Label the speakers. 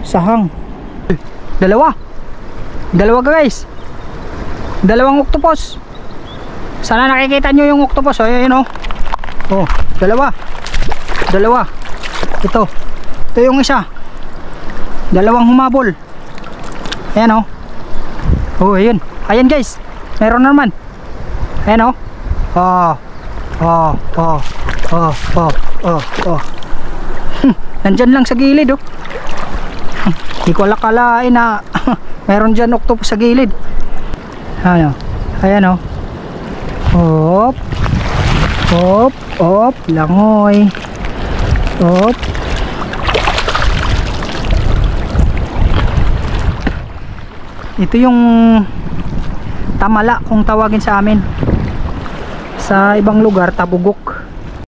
Speaker 1: sahang. Dalawa guys, dalawang octopus. Sana nakikita nyo yung octopus. Ayan o. Oh, dalawa. Ito yung isa, dalawang humabol. Ayan o. Oh, ayun guys, meron naman. Ayan o. Nandyan lang sa gilid oh. Hindi ko akalain na meron dyan octopus sa gilid. Ayan o. Hop, langoy. Hop. Ito yung tamala kung tawagin sa amin. Sa ibang lugar tabugok.